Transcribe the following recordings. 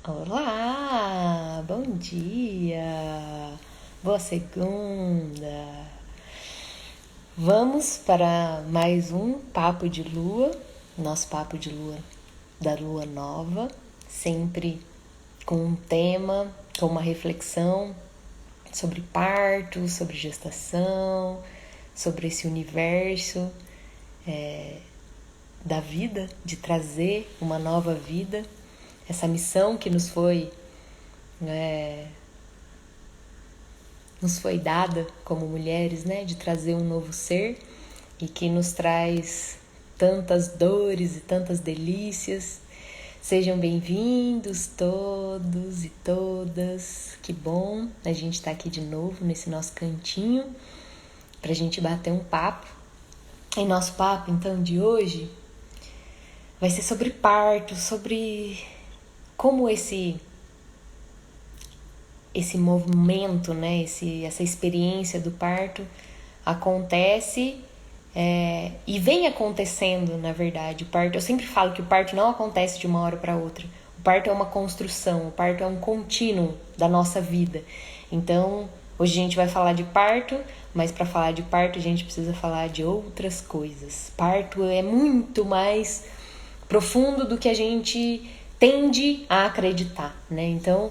Olá, bom dia, boa segunda. Vamos para mais um papo de lua, nosso papo de lua da lua nova, sempre com um tema, com uma reflexão sobre parto, sobre gestação, sobre esse universo da vida, de trazer uma nova vida, essa missão que nos foi dada como mulheres, né, de trazer um novo ser e que nos traz tantas dores e tantas delícias. Sejam bem-vindos todos e todas. Que bom a gente estar aqui de novo nesse nosso cantinho para a gente bater um papo. E nosso papo, então, de hoje vai ser sobre parto, sobre como esse movimento, né, essa experiência do parto acontece e vem acontecendo, na verdade. O parto, eu sempre falo que o parto não acontece de uma hora para outra. O parto é uma construção, o parto é um contínuo da nossa vida. Então, hoje a gente vai falar de parto, mas para falar de parto a gente precisa falar de outras coisas. Parto é muito mais profundo do que a gente tende a acreditar, né? Então,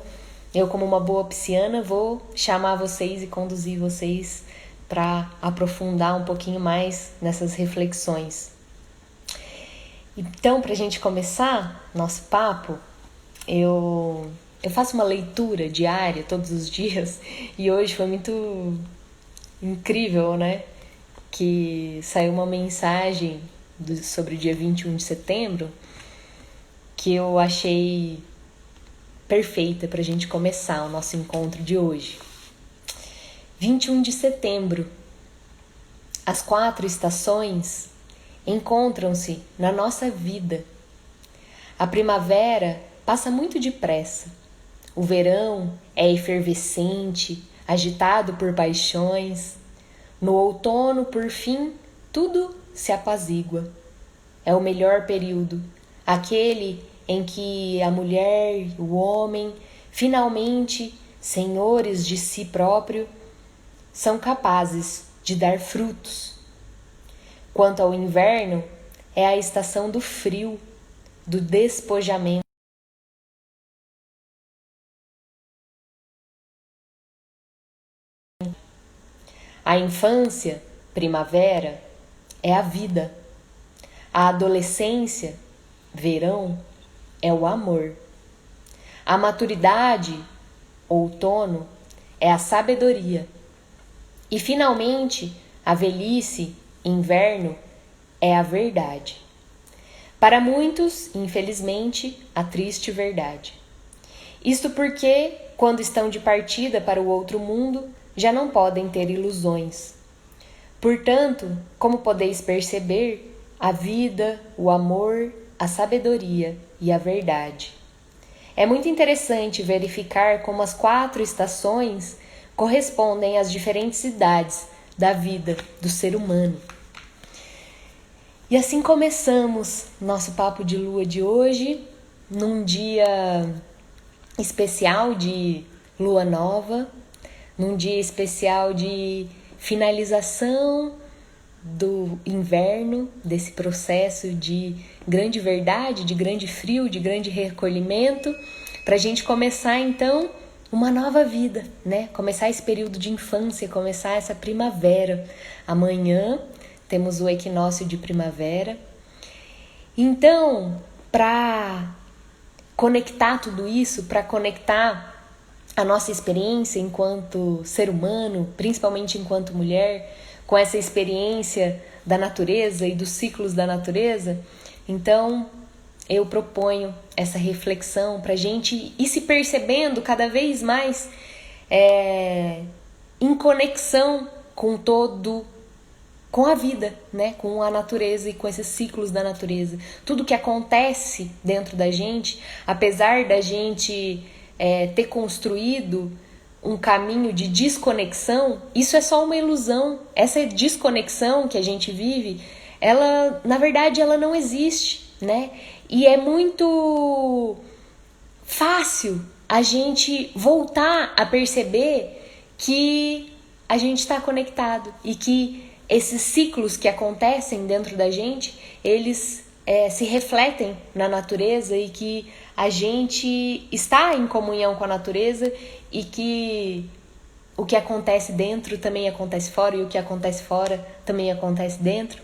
eu, como uma boa pisciana, vou chamar vocês e conduzir vocês para aprofundar um pouquinho mais nessas reflexões. Então, para a gente começar nosso papo, eu faço uma leitura diária todos os dias e hoje foi muito incrível, né? Que saiu uma mensagem sobre o dia 21 de setembro que eu achei perfeita para a gente começar o nosso encontro de hoje. 21 de setembro. As 4 estações encontram-se na nossa vida. A primavera passa muito depressa. O verão é efervescente, agitado por paixões. No outono, por fim, tudo se apazigua. É o melhor período, aquele em que a mulher e o homem, finalmente senhores de si próprio, são capazes de dar frutos. Quanto ao inverno, é a estação do frio, do despojamento. A infância, primavera, é a vida. A adolescência, verão, é o amor. A maturidade, outono, é a sabedoria. E, finalmente, a velhice, inverno, é a verdade. Para muitos, infelizmente, a triste verdade. Isto porque, quando estão de partida para o outro mundo, já não podem ter ilusões. Portanto, como podeis perceber, a vida, o amor, a sabedoria e a verdade. É muito interessante verificar como as 4 estações correspondem às diferentes idades da vida do ser humano. E assim começamos nosso papo de lua de hoje, num dia especial de lua nova, num dia especial de finalização do inverno, desse processo de grande verdade, de grande frio, de grande recolhimento, para a gente começar então uma nova vida, né? Começar esse período de infância, começar essa primavera. Amanhã temos o equinócio de primavera. Então, para conectar tudo isso, para conectar a nossa experiência enquanto ser humano, principalmente enquanto mulher, com essa experiência da natureza e dos ciclos da natureza, então eu proponho essa reflexão para a gente ir se percebendo cada vez mais em conexão com com a vida, né? Com a natureza e com esses ciclos da natureza. Tudo que acontece dentro da gente, apesar da gente ter construído um caminho de desconexão, isso é só uma ilusão. Essa desconexão que a gente vive, ela, na verdade, ela não existe, né? E é muito fácil a gente voltar a perceber que a gente está conectado e que esses ciclos que acontecem dentro da gente, eles se refletem na natureza e que a gente está em comunhão com a natureza e que o que acontece dentro também acontece fora e o que acontece fora também acontece dentro.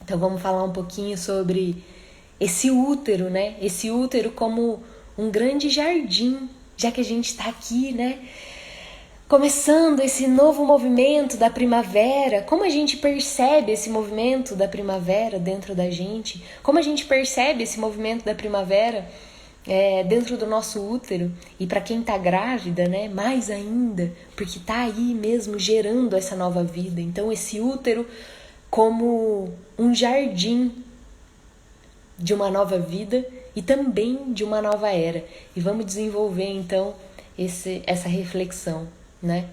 Então vamos falar um pouquinho sobre esse útero, né? Esse útero como um grande jardim, já que a gente está aqui, né? Começando esse novo movimento da primavera, como a gente percebe esse movimento da primavera dentro da gente? Como a gente percebe esse movimento da primavera dentro do nosso útero? E para quem tá grávida, né, mais ainda, porque tá aí mesmo gerando essa nova vida. Então esse útero como um jardim de uma nova vida e também de uma nova era. E vamos desenvolver então essa reflexão, né?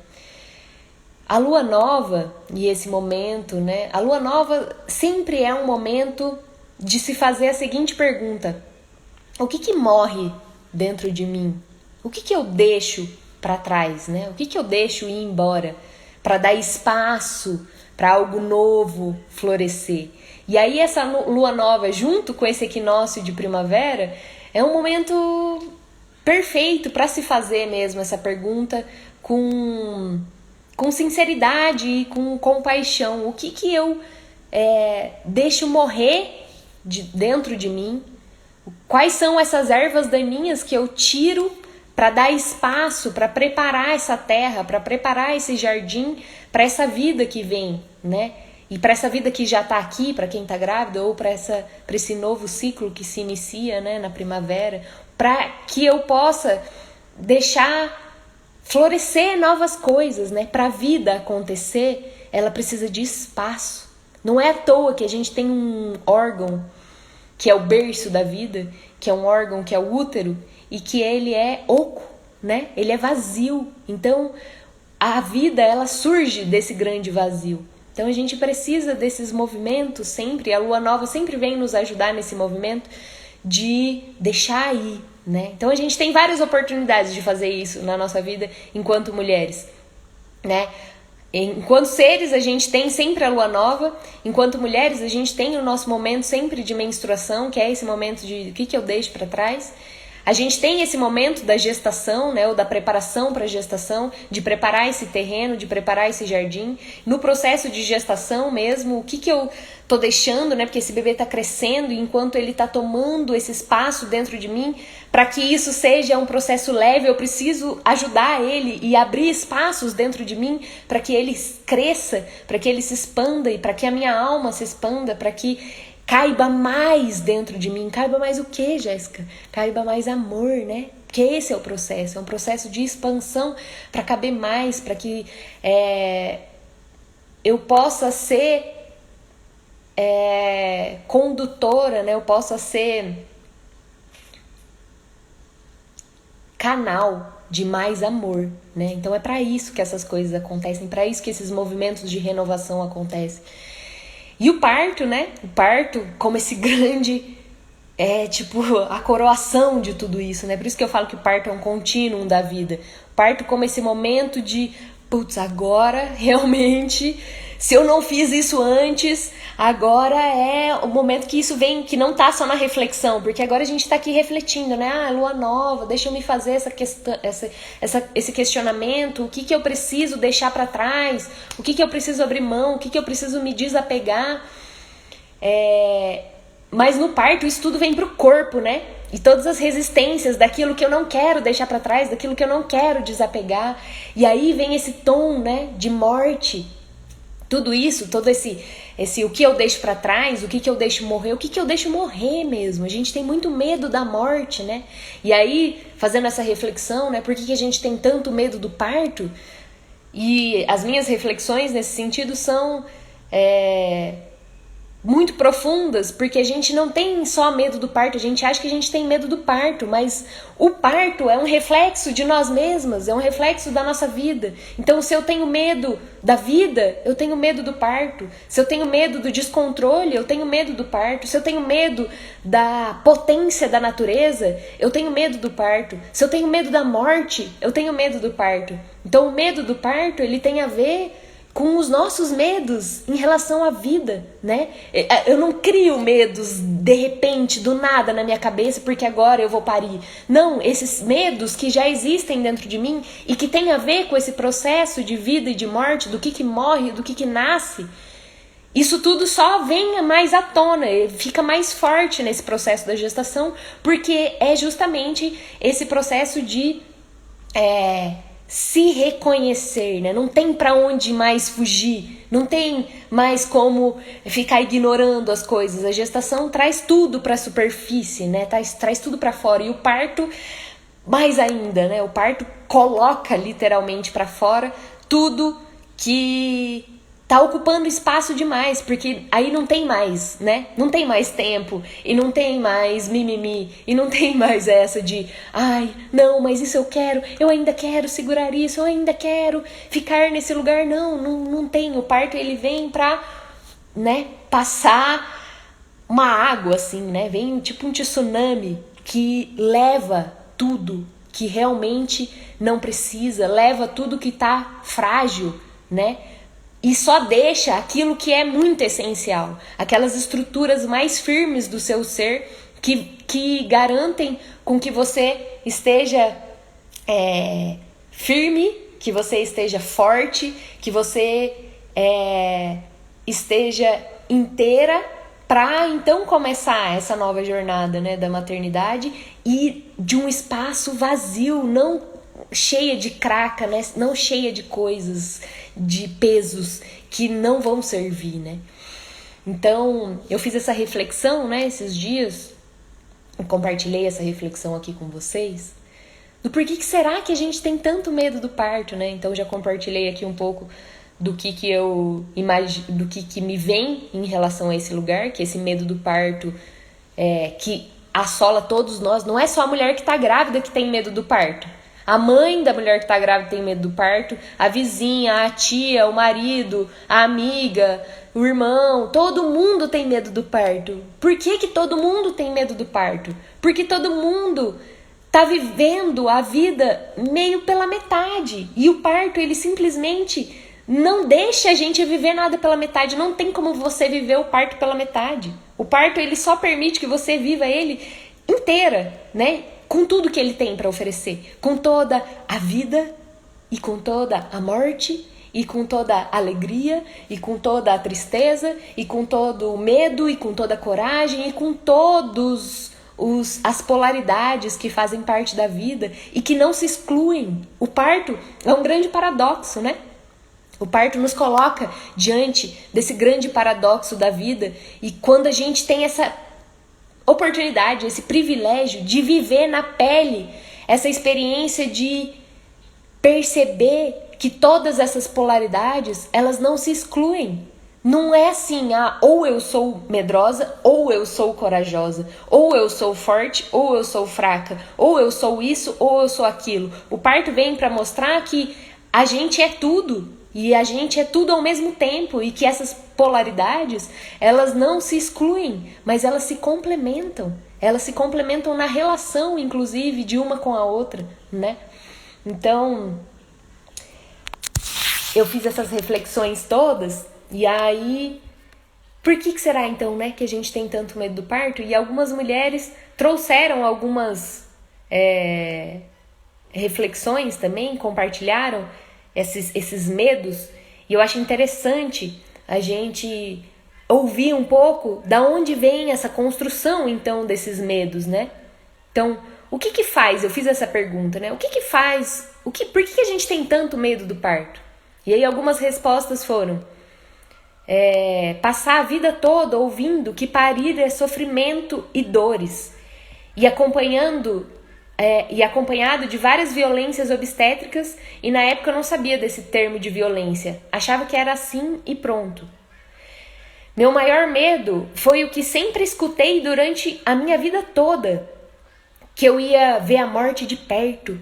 A lua nova e esse momento, né? A lua nova sempre é um momento de se fazer a seguinte pergunta: o que morre dentro de mim? O que eu deixo para trás, né? O que eu deixo ir embora para dar espaço para algo novo florescer? E aí essa lua nova, junto com esse equinócio de primavera, é um momento perfeito para se fazer mesmo essa pergunta com sinceridade e com compaixão. O que eu deixo morrer dentro de mim? Quais são essas ervas daninhas que eu tiro para dar espaço, para preparar essa terra, para preparar esse jardim para essa vida que vem, né? E para essa vida que já está aqui, para quem está grávida, ou para esse novo ciclo que se inicia, né, na primavera, para que eu possa deixar florescer novas coisas, né? Para a vida acontecer, ela precisa de espaço. Não é à toa que a gente tem um órgão que é o berço da vida, que é um órgão que é o útero, e que ele é oco, né? Ele é vazio. Então, a vida, ela surge desse grande vazio. Então, a gente precisa desses movimentos sempre, a lua nova sempre vem nos ajudar nesse movimento de deixar ir, né? Então, a gente tem várias oportunidades de fazer isso na nossa vida enquanto mulheres, né? Enquanto seres, a gente tem sempre a lua nova. Enquanto mulheres, a gente tem o nosso momento sempre de menstruação, que é esse momento de o que eu deixo para trás. A gente tem esse momento da gestação, né, ou da preparação para a gestação, de preparar esse terreno, de preparar esse jardim. No processo de gestação mesmo, o que eu tô deixando, né, porque esse bebê tá crescendo e enquanto ele tá tomando esse espaço dentro de mim, para que isso seja um processo leve, eu preciso ajudar ele e abrir espaços dentro de mim para que ele cresça, para que ele se expanda e para que a minha alma se expanda, para que caiba mais dentro de mim. Caiba mais o quê, Jéssica? Caiba mais amor, né? Porque esse é o processo. É um processo de expansão para caber mais, para que eu possa ser condutora, né? Eu possa ser canal de mais amor, né? Então é para isso que essas coisas acontecem, para isso que esses movimentos de renovação acontecem. E o parto, né? O parto como esse grande, tipo a coroação de tudo isso, né? Por isso que eu falo que o parto é um contínuo da vida. O parto como esse momento de, putz, agora realmente, se eu não fiz isso antes, agora é o momento que isso vem, que não tá só na reflexão, porque agora a gente tá aqui refletindo, né? Ah, lua nova, deixa eu me fazer essa questão, esse questionamento, o que eu preciso deixar para trás, o que eu preciso abrir mão, o que eu preciso me desapegar. Mas no parto isso tudo vem pro corpo, né? E todas as resistências daquilo que eu não quero deixar para trás, daquilo que eu não quero desapegar. E aí vem esse tom, né, de morte. Tudo isso, todo esse o que eu deixo para trás, o que eu deixo morrer, o que eu deixo morrer mesmo. A gente tem muito medo da morte, né? E aí, fazendo essa reflexão, né, por que a gente tem tanto medo do parto? E as minhas reflexões nesse sentido são muito profundas, porque a gente não tem só medo do parto, a gente acha que a gente tem medo do parto, mas o parto é um reflexo de nós mesmas, é um reflexo da nossa vida. Então, se eu tenho medo da vida, eu tenho medo do parto. Se eu tenho medo do descontrole, eu tenho medo do parto. Se eu tenho medo da potência da natureza, eu tenho medo do parto. Se eu tenho medo da morte, eu tenho medo do parto. Então, o medo do parto, ele tem a ver com os nossos medos em relação à vida, né? Eu não crio medos de repente, do nada na minha cabeça, porque agora eu vou parir. Não, esses medos que já existem dentro de mim e que tem a ver com esse processo de vida e de morte, do que morre, do que nasce, isso tudo só vem mais à tona, fica mais forte nesse processo da gestação, porque é justamente esse processo de se reconhecer, né? Não tem pra onde mais fugir, não tem mais como ficar ignorando as coisas. A gestação traz tudo pra superfície, né? Traz tudo pra fora. E o parto, mais ainda, né? O parto coloca literalmente pra fora tudo que tá ocupando espaço demais, porque aí não tem mais, né? Não tem mais tempo, e não tem mais mimimi, e não tem mais essa de ai, não, mas isso eu ainda quero segurar isso, eu ainda quero ficar nesse lugar. Não tem. O parto, ele vem pra, né, passar uma água, assim, né? Vem tipo um tsunami que leva tudo que realmente não precisa, leva tudo que tá frágil, né? E só deixa aquilo que é muito essencial, aquelas estruturas mais firmes do seu ser que garantem com que você esteja firme, que você esteja forte, que você esteja inteira para então começar essa nova jornada, né, da maternidade e de um espaço vazio, não cheia de craca, né? Não cheia de coisas, de pesos que não vão servir, né? Então, eu fiz essa reflexão, né, esses dias, eu compartilhei essa reflexão aqui com vocês, do porquê que será que a gente tem tanto medo do parto, né? Então, já compartilhei aqui um pouco do que eu imagino, do que me vem em relação a esse lugar, que esse medo do parto que assola todos nós. Não é só a mulher que tá grávida que tem medo do parto. A mãe da mulher que tá grávida tem medo do parto, a vizinha, a tia, o marido, a amiga, o irmão, todo mundo tem medo do parto. Por que todo mundo tem medo do parto? Porque todo mundo tá vivendo a vida meio pela metade. E o parto, ele simplesmente não deixa a gente viver nada pela metade. Não tem como você viver o parto pela metade. O parto, ele só permite que você viva ele inteira, né? Com tudo que ele tem para oferecer, com toda a vida e com toda a morte e com toda a alegria e com toda a tristeza e com todo o medo e com toda a coragem e com todos as polaridades que fazem parte da vida e que não se excluem. O parto é um grande paradoxo, né? O parto nos coloca diante desse grande paradoxo da vida, e quando a gente tem essa oportunidade, esse privilégio de viver na pele essa experiência de perceber que todas essas polaridades, elas não se excluem. Não é assim, ou eu sou medrosa, ou eu sou corajosa, ou eu sou forte, ou eu sou fraca, ou eu sou isso, ou eu sou aquilo. O parto vem para mostrar que a gente é tudo. E a gente é tudo ao mesmo tempo, e que essas polaridades, elas não se excluem, mas elas se complementam. Elas se complementam na relação, inclusive, de uma com a outra, né? Então, eu fiz essas reflexões todas, e aí, por que será então, né, que a gente tem tanto medo do parto? E algumas mulheres trouxeram algumas reflexões também, compartilharam esses medos, e eu acho interessante a gente ouvir um pouco da onde vem essa construção, então, desses medos, né? Então, o que faz? Eu fiz essa pergunta, né? O que faz? Por que a gente tem tanto medo do parto? E aí algumas respostas foram passar a vida toda ouvindo que parir é sofrimento e dores, e acompanhado de várias violências obstétricas, e na época eu não sabia desse termo de violência, achava que era assim e pronto. Meu maior medo foi o que sempre escutei durante a minha vida toda, que eu ia ver a morte de perto,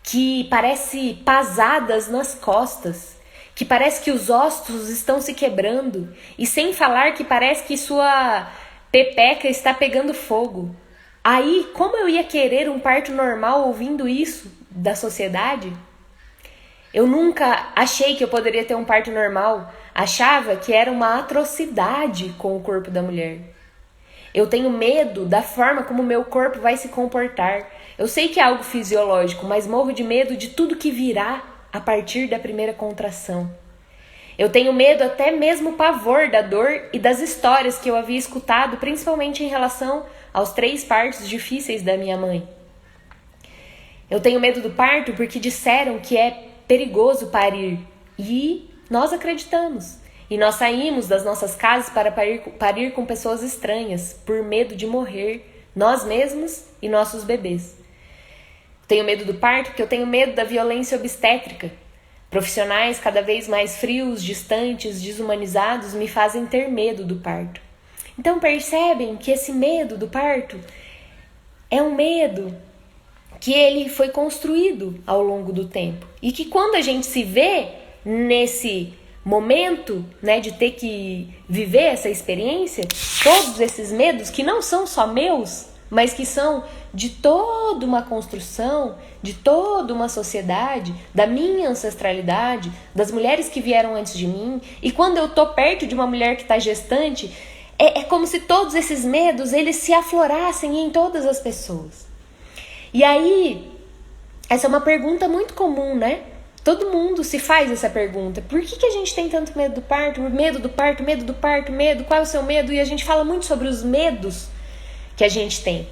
que parece pasadas nas costas, que parece que os ossos estão se quebrando, e sem falar que parece que sua pepeca está pegando fogo. Aí, como eu ia querer um parto normal ouvindo isso da sociedade? Eu nunca achei que eu poderia ter um parto normal. Achava que era uma atrocidade com o corpo da mulher. Eu tenho medo da forma como o meu corpo vai se comportar. Eu sei que é algo fisiológico, mas morro de medo de tudo que virá a partir da primeira contração. Eu tenho medo, até mesmo pavor da dor e das histórias que eu havia escutado, principalmente em relação aos 3 partos difíceis da minha mãe. Eu tenho medo do parto porque disseram que é perigoso parir. E nós acreditamos. E nós saímos das nossas casas para parir com pessoas estranhas, por medo de morrer, nós mesmos e nossos bebês. Tenho medo do parto porque eu tenho medo da violência obstétrica. Profissionais cada vez mais frios, distantes, desumanizados me fazem ter medo do parto. Então percebem que esse medo do parto é um medo que ele foi construído ao longo do tempo. E que quando a gente se vê nesse momento, né, de ter que viver essa experiência, todos esses medos que não são só meus, mas que são de toda uma construção, de toda uma sociedade, da minha ancestralidade, das mulheres que vieram antes de mim. E quando eu tô perto de uma mulher que está gestante, é como se todos esses medos eles se aflorassem em todas as pessoas. E aí, essa é uma pergunta muito comum, né? Todo mundo se faz essa pergunta. Por que a gente tem tanto medo do parto? Medo do parto, medo do parto, medo. Qual é o seu medo? E a gente fala muito sobre os medos que a gente tem.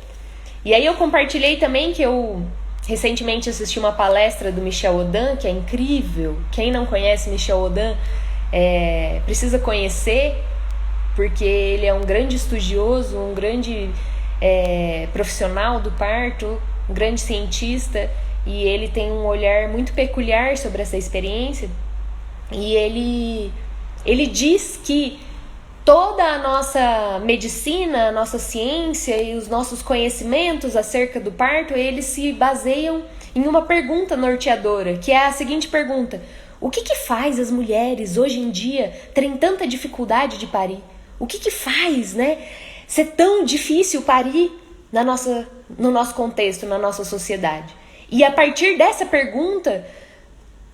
E aí eu compartilhei também que eu recentemente assisti uma palestra do Michel Odan, que é incrível. Quem não conhece Michel Odan precisa conhecer, porque ele é um grande estudioso, um grande profissional do parto, um grande cientista, e ele tem um olhar muito peculiar sobre essa experiência. E ele diz que toda a nossa medicina, a nossa ciência e os nossos conhecimentos acerca do parto, eles se baseiam em uma pergunta norteadora, que é a seguinte pergunta: o que faz as mulheres hoje em dia terem tanta dificuldade de parir? O que faz, né, ser tão difícil parir no nosso contexto, na nossa sociedade? E a partir dessa pergunta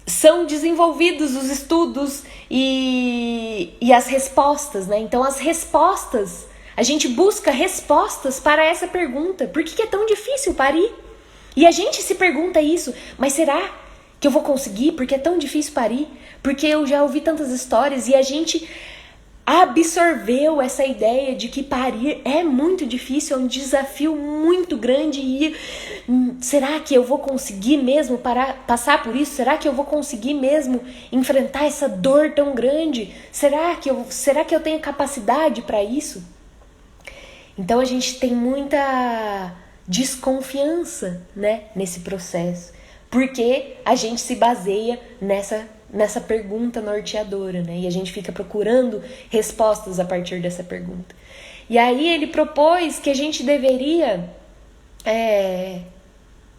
são desenvolvidos os estudos e as respostas, né? Então as respostas, a gente busca respostas para essa pergunta. Por que é tão difícil parir? E a gente se pergunta isso, mas será que eu vou conseguir? Porque é tão difícil parir? Porque eu já ouvi tantas histórias e a gente absorveu essa ideia de que parir é muito difícil, é um desafio muito grande. E será que eu vou conseguir mesmo passar por isso? Será que eu vou conseguir mesmo enfrentar essa dor tão grande? Será que eu tenho capacidade para isso? Então a gente tem muita desconfiança, né, nesse processo, porque a gente se baseia nessa pergunta norteadora, né? E a gente fica procurando respostas a partir dessa pergunta. E aí ele propôs que a gente deveria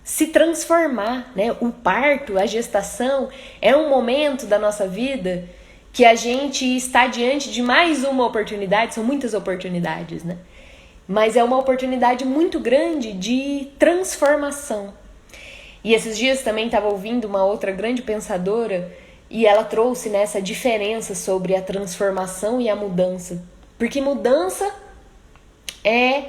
se transformar, né? O parto, a gestação, é um momento da nossa vida que a gente está diante de mais uma oportunidade, são muitas oportunidades, né? Mas é uma oportunidade muito grande de transformação. E esses dias também estava ouvindo uma outra grande pensadora e ela trouxe nessa diferença sobre a transformação e a mudança. Porque mudança é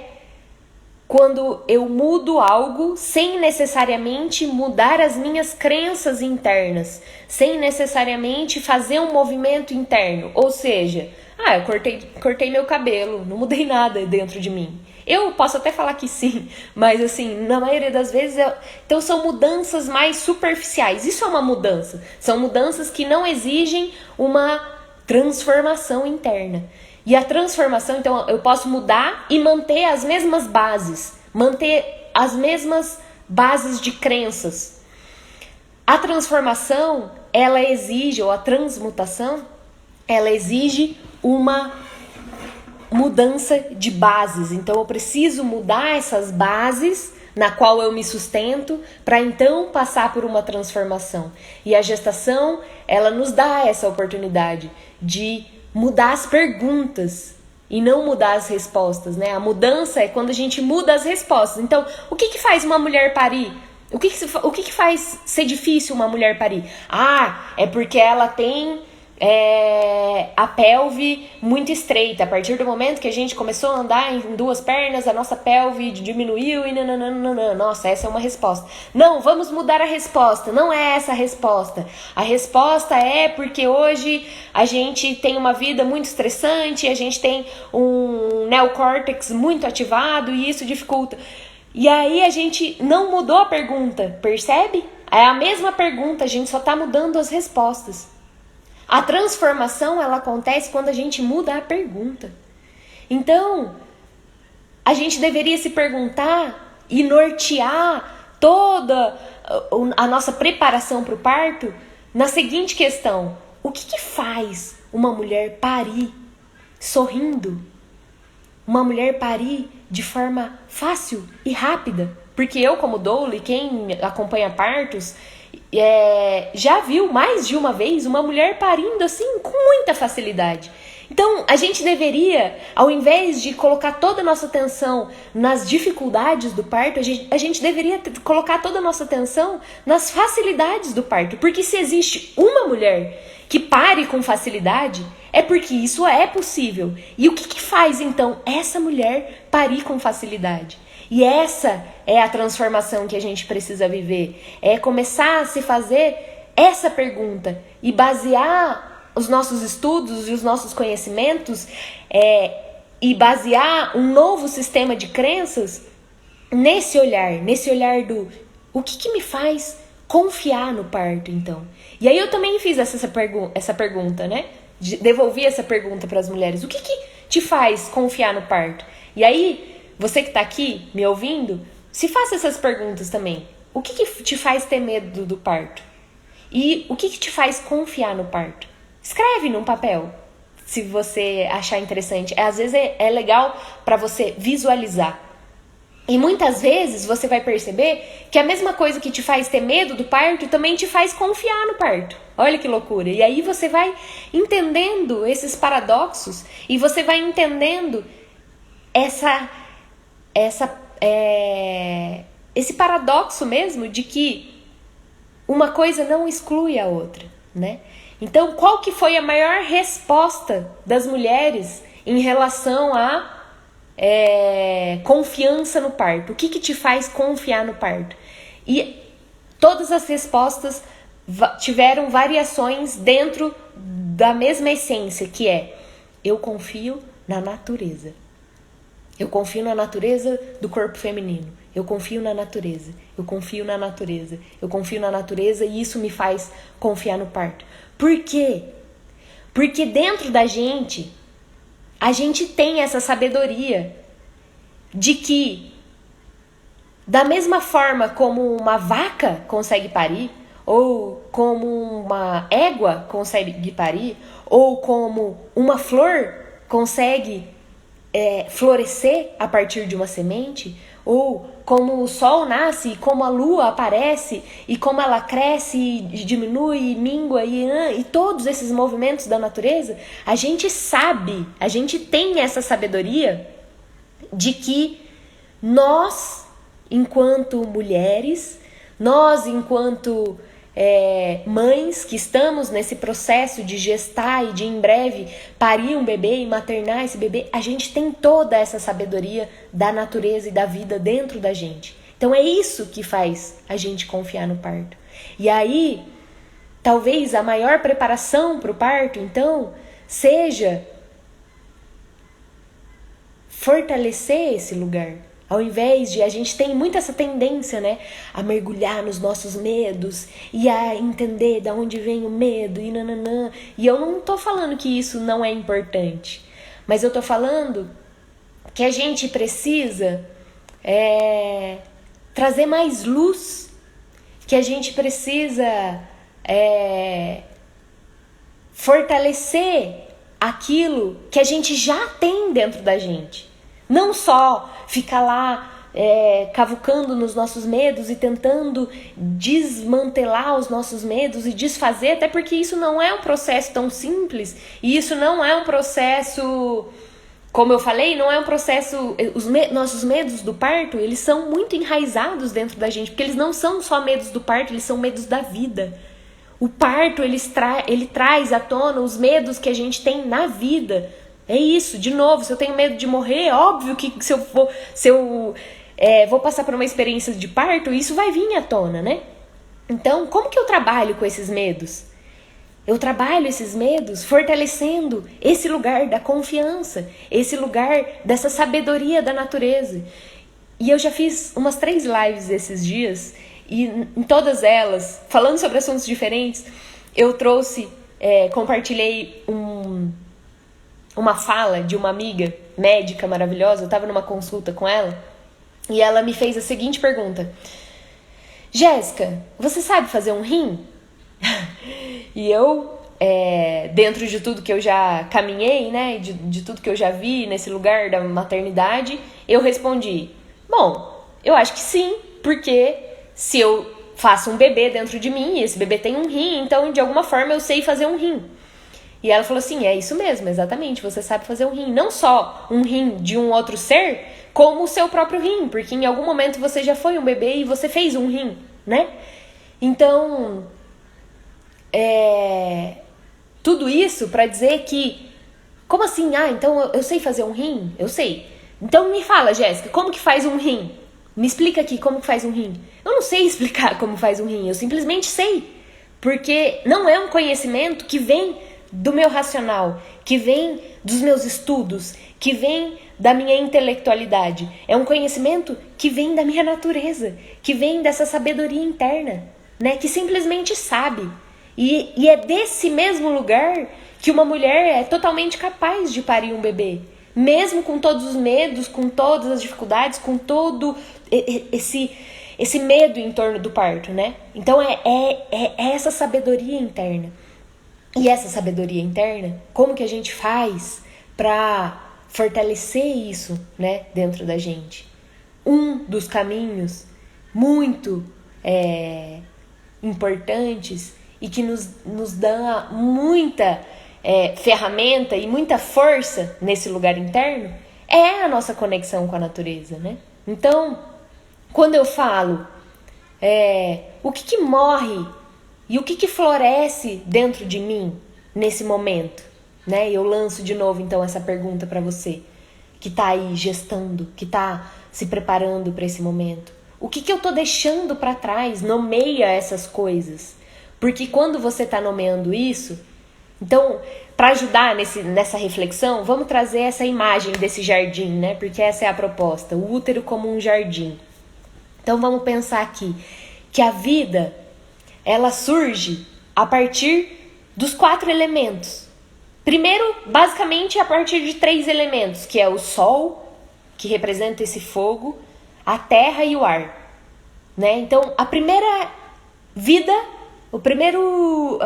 quando eu mudo algo sem necessariamente mudar as minhas crenças internas, sem necessariamente fazer um movimento interno. Ou seja, eu cortei meu cabelo, não mudei nada dentro de mim. Eu posso até falar que sim, mas assim, na maioria das vezes, então são mudanças mais superficiais. Isso é uma mudança. São mudanças que não exigem uma transformação interna. E a transformação, então, eu posso mudar e manter as mesmas bases, manter as mesmas bases de crenças. A transformação, ela exige, ou a transmutação, ela exige uma mudança de bases. Então eu preciso mudar essas bases na qual eu me sustento para então passar por uma transformação. E a gestação, ela nos dá essa oportunidade de mudar as perguntas e não mudar as respostas, né? A mudança é quando a gente muda as respostas. Então, o que faz uma mulher parir? O que faz ser difícil uma mulher parir? Ah, é porque ela tem a pelve muito estreita. A partir do momento que a gente começou a andar em duas pernas, a nossa pelve diminuiu e nananana. Nossa, essa é uma resposta. Não, vamos mudar a resposta. Não é essa a resposta. A resposta é porque hoje a gente tem uma vida muito estressante, a gente tem um neocórtex muito ativado e isso dificulta. E aí a gente não mudou a pergunta, percebe? É a mesma pergunta, a gente só tá mudando as respostas. A transformação, ela acontece quando a gente muda a pergunta. Então, a gente deveria se perguntar e nortear toda a nossa preparação para o parto na seguinte questão: o que faz uma mulher parir sorrindo? Uma mulher parir de forma fácil e rápida? Porque eu, como doula, e quem acompanha partos, já viu mais de uma vez uma mulher parindo assim com muita facilidade. Então a gente deveria, ao invés de colocar toda a nossa atenção nas dificuldades do parto, a gente deveria colocar toda a nossa atenção nas facilidades do parto. Porque se existe uma mulher que pare com facilidade, é porque isso é possível. E o que faz então essa mulher parir com facilidade? E essa é a transformação que a gente precisa viver. É começar a se fazer essa pergunta e basear os nossos estudos e os nossos conhecimentos e basear um novo sistema de crenças nesse olhar do o que me faz confiar no parto, então. E aí eu também fiz essa pergunta, né? Devolvi essa pergunta para as mulheres. O que te faz confiar no parto? E aí, você que tá aqui me ouvindo, se faça essas perguntas também. O que te faz ter medo do parto? E o que te faz confiar no parto? Escreve num papel, se você achar interessante. Às vezes é legal para você visualizar. E muitas vezes você vai perceber que a mesma coisa que te faz ter medo do parto também te faz confiar no parto. Olha que loucura. E aí você vai entendendo esses paradoxos e você vai entendendo esse paradoxo mesmo de que uma coisa não exclui a outra, né? Então, qual que foi a maior resposta das mulheres em relação a confiança no parto? O que te faz confiar no parto? E todas as respostas tiveram variações dentro da mesma essência, que é: eu confio na natureza. Eu confio na natureza do corpo feminino. Eu confio na natureza. Eu confio na natureza. Eu confio na natureza e isso me faz confiar no parto. Por quê? Porque dentro da gente, a gente tem essa sabedoria de que, da mesma forma como uma vaca consegue parir, ou como uma égua consegue parir, ou como uma flor consegue florescer a partir de uma semente, ou como o sol nasce, como a lua aparece, e como ela cresce e diminui, mingua, e todos esses movimentos da natureza, a gente sabe, a gente tem essa sabedoria de que nós, enquanto mulheres, nós, enquanto mães que estamos nesse processo de gestar e de em breve parir um bebê e maternar esse bebê, a gente tem toda essa sabedoria da natureza e da vida dentro da gente. Então é isso que faz a gente confiar no parto. E aí, talvez a maior preparação para o parto, então, seja fortalecer esse lugar. Ao invés de, a gente tem muito essa tendência, né, a mergulhar nos nossos medos e a entender de onde vem o medo e nananã. E eu não tô falando que isso não é importante, mas eu tô falando que a gente precisa trazer mais luz, que a gente precisa fortalecer aquilo que a gente já tem dentro da gente. Não só ficar lá cavucando nos nossos medos e tentando desmantelar os nossos medos e desfazer, até porque isso não é um processo tão simples, e isso não é um processo, como eu falei, não é um processo. Nossos medos do parto, eles são muito enraizados dentro da gente, porque eles não são só medos do parto, eles são medos da vida. O parto, ele traz à tona os medos que a gente tem na vida. É isso, de novo, se eu tenho medo de morrer, é óbvio que se eu vou passar por uma experiência de parto, isso vai vir à tona, né? Então, como que eu trabalho com esses medos? Eu trabalho esses medos fortalecendo esse lugar da confiança, esse lugar dessa sabedoria da natureza. E eu já fiz umas 3 lives esses dias, e em todas elas, falando sobre assuntos diferentes, eu compartilhei uma fala de uma amiga médica maravilhosa. Eu estava numa consulta com ela, e ela me fez a seguinte pergunta: Jéssica, você sabe fazer um rim? E eu, dentro de tudo que eu já caminhei, né, de tudo que eu já vi nesse lugar da maternidade, eu respondi: bom, eu acho que sim, porque se eu faço um bebê dentro de mim e esse bebê tem um rim, então de alguma forma eu sei fazer um rim. E ela falou assim: é isso mesmo, exatamente, você sabe fazer um rim. Não só um rim de um outro ser, como o seu próprio rim, porque em algum momento você já foi um bebê e você fez um rim, né? Então, tudo isso para dizer que, como assim? Então eu sei fazer um rim? Eu sei. Então me fala, Jéssica, como que faz um rim? Me explica aqui como que faz um rim. Eu não sei explicar como faz um rim, eu simplesmente sei. Porque não é um conhecimento que vem do meu racional, que vem dos meus estudos, que vem da minha intelectualidade. É um conhecimento que vem da minha natureza, que vem dessa sabedoria interna, né? Que simplesmente sabe. E é desse mesmo lugar que uma mulher é totalmente capaz de parir um bebê. Mesmo com todos os medos, com todas as dificuldades, com todo esse medo em torno do parto, né? Então é essa sabedoria interna. E essa sabedoria interna, como que a gente faz para fortalecer isso, né, dentro da gente? Um dos caminhos muito importantes e que nos dá muita ferramenta e muita força nesse lugar interno é a nossa conexão com a natureza, né? Então, quando eu falo o que morre e o que floresce dentro de mim nesse momento, né? Eu lanço de novo então essa pergunta para você que tá aí gestando, que tá se preparando para esse momento. O que eu tô deixando para trás? Nomeia essas coisas. Porque quando você tá nomeando isso, então, para ajudar nessa reflexão, vamos trazer essa imagem desse jardim, né? Porque essa é a proposta, o útero como um jardim. Então vamos pensar aqui que a vida, ela surge a partir dos 4 elementos. Primeiro, basicamente, a partir de 3 elementos, que é o sol, que representa esse fogo, a terra e o ar, né? Então, a primeira vida, a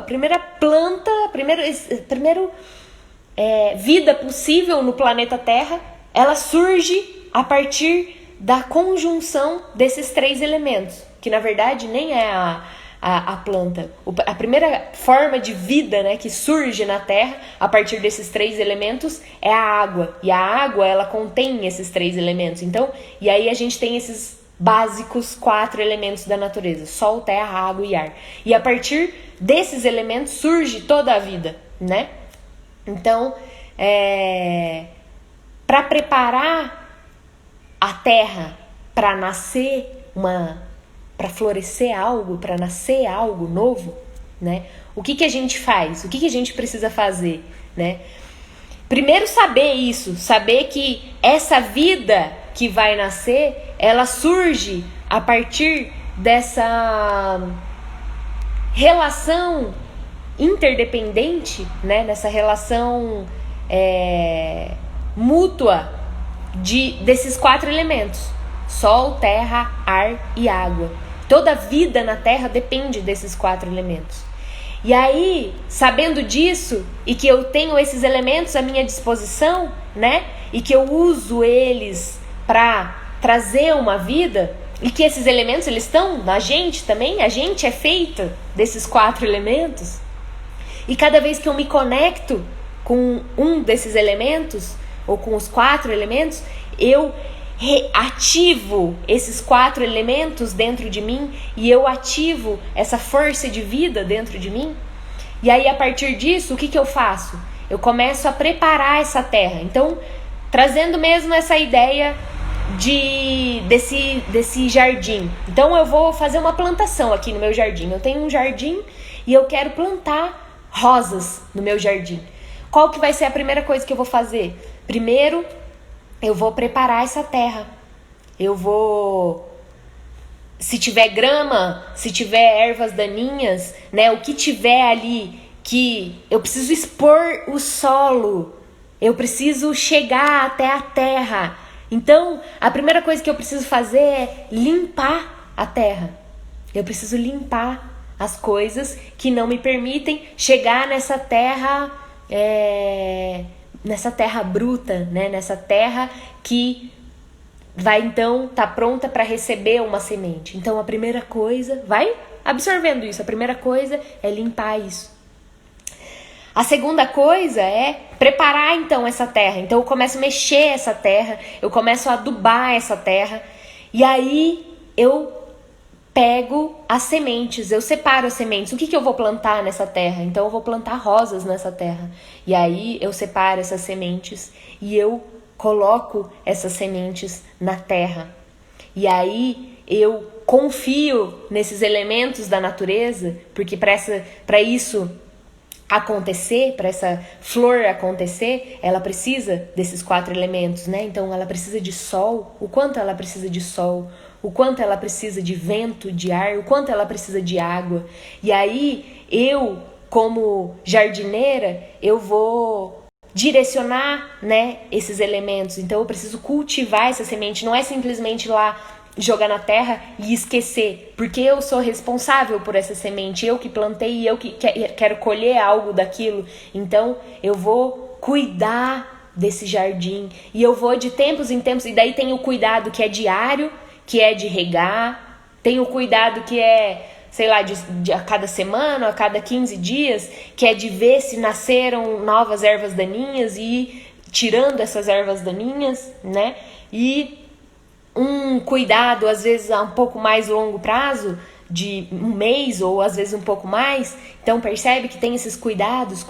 primeira planta, a primeira vida possível no planeta Terra, ela surge a partir da conjunção desses 3 elementos, que na verdade nem é a planta. A primeira forma de vida, né, que surge na Terra a partir desses 3 elementos é a água. E a água, ela contém esses 3 elementos. Então, e aí a gente tem esses básicos 4 elementos da natureza: sol, terra, água e ar. E a partir desses elementos surge toda a vida, né? Então, para preparar a terra para nascer para florescer algo, para nascer algo novo, né? O que a gente faz? O que a gente precisa fazer, né? Primeiro saber isso, saber que essa vida que vai nascer, ela surge a partir dessa relação interdependente, né? Nessa relação mútua desses 4 elementos: sol, terra, ar e água. Toda vida na Terra depende desses 4 elementos. E aí, sabendo disso e que eu tenho esses elementos à minha disposição, né? E que eu uso eles para trazer uma vida, e que esses elementos eles estão na gente também, a gente é feita desses 4 elementos. E cada vez que eu me conecto com um desses elementos, ou com os 4 elementos, eu ativo esses 4 elementos dentro de mim, e eu ativo essa força de vida dentro de mim. E aí, a partir disso, o que eu faço? Eu começo a preparar essa terra. Então, trazendo mesmo essa ideia desse jardim. Então, eu vou fazer uma plantação aqui no meu jardim. Eu tenho um jardim e eu quero plantar rosas no meu jardim. Qual que vai ser a primeira coisa que eu vou fazer? Primeiro, eu vou preparar essa terra. Eu vou... Se tiver grama, se tiver ervas daninhas, né? O que tiver ali que eu preciso expor o solo. Eu preciso chegar até a terra. Então, a primeira coisa que eu preciso fazer é limpar a terra. Eu preciso limpar as coisas que não me permitem chegar nessa terra... nessa terra bruta, né? Nessa terra que vai então estar pronta para receber uma semente. Então a primeira coisa, vai absorvendo isso, a primeira coisa é limpar isso. A segunda coisa é preparar então essa terra. Então eu começo a mexer essa terra, eu começo a adubar essa terra, e aí eu pego as sementes, eu separo as sementes. O que eu vou plantar nessa terra? Então eu vou plantar rosas nessa terra. E aí eu separo essas sementes e eu coloco essas sementes na terra. E aí eu confio nesses elementos da natureza, porque para isso acontecer, para essa flor acontecer, ela precisa desses 4 elementos, né? Então ela precisa de sol, o quanto ela precisa de sol, o quanto ela precisa de vento, de ar, o quanto ela precisa de água. E aí eu, como jardineira, eu vou direcionar, né, esses elementos. Então eu preciso cultivar essa semente, não é simplesmente ir lá jogar na terra e esquecer, porque eu sou responsável por essa semente, eu que plantei e eu que quero colher algo daquilo. Então eu vou cuidar desse jardim, e eu vou de tempos em tempos, e daí tem o cuidado que é diário, que é de regar, tem o cuidado que é, sei lá, de a cada semana, a cada 15 dias, que é de ver se nasceram novas ervas daninhas e ir tirando essas ervas daninhas, né? E um cuidado, às vezes, a um pouco mais longo prazo, de um mês ou às vezes um pouco mais. Então percebe que tem esses cuidados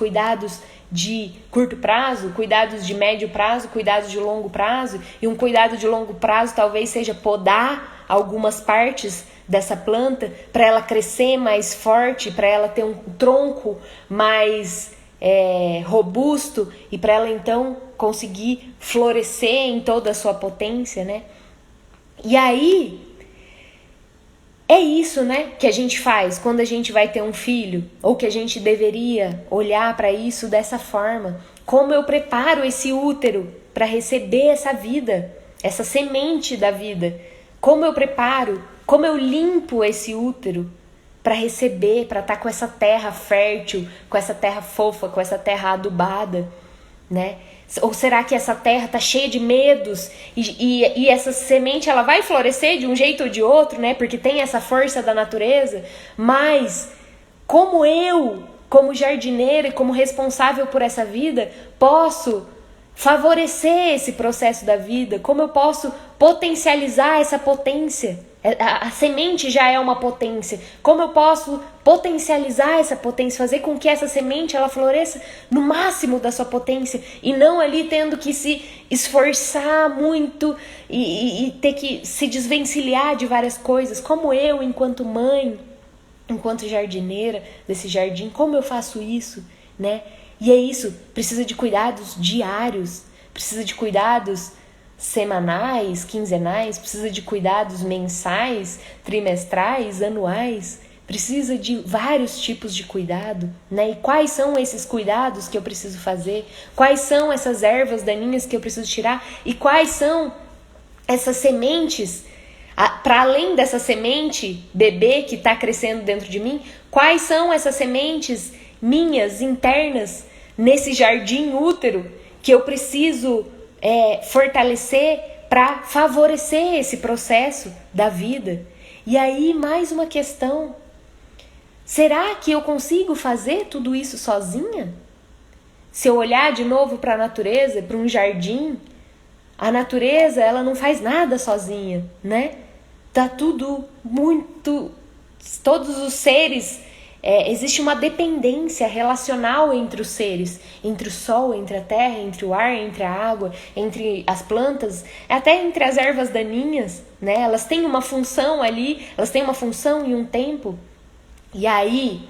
de curto prazo, cuidados de médio prazo, cuidados de longo prazo. E um cuidado de longo prazo talvez seja podar algumas partes dessa planta para ela crescer mais forte, para ela ter um tronco mais robusto, e para ela então conseguir florescer em toda a sua potência, né? E aí, é isso, né, que a gente faz quando a gente vai ter um filho, ou que a gente deveria olhar para isso dessa forma. Como eu preparo esse útero para receber essa vida, essa semente da vida? Como eu preparo, como eu limpo esse útero para receber, para estar com essa terra fértil, com essa terra fofa, com essa terra adubada, né? Ou será que essa terra tá cheia de medos e essa semente ela vai florescer de um jeito ou de outro, né? Porque tem essa força da natureza. Mas como eu, como jardineira e como responsável por essa vida, posso favorecer esse processo da vida? Como eu posso potencializar essa potência? A semente já é uma potência. Como eu posso potencializar essa potência, fazer com que essa semente ela floresça no máximo da sua potência, e não ali tendo que se esforçar muito e ter que se desvencilhar de várias coisas? Como eu, enquanto mãe, enquanto jardineira desse jardim, como eu faço isso, né? E é isso, precisa de cuidados diários, precisa de cuidados semanais, quinzenais, precisa de cuidados mensais, trimestrais, anuais, precisa de vários tipos de cuidado, né? E quais são esses cuidados que eu preciso fazer? Quais são essas ervas daninhas que eu preciso tirar? E quais são essas sementes Para além dessa semente bebê que está crescendo dentro de mim, quais são essas sementes minhas internas nesse jardim útero que eu preciso fortalecer para favorecer esse processo da vida? E aí, mais uma questão. Será que eu consigo fazer tudo isso sozinha? Se eu olhar de novo para a natureza, para um jardim, a natureza, ela não faz nada sozinha, né? Tá tudo muito... Todos os seres... existe uma dependência relacional entre os seres. Entre o sol, entre a terra, entre o ar, entre a água, entre as plantas, até entre as ervas daninhas, né? Elas têm uma função ali, elas têm uma função e um tempo. E aí,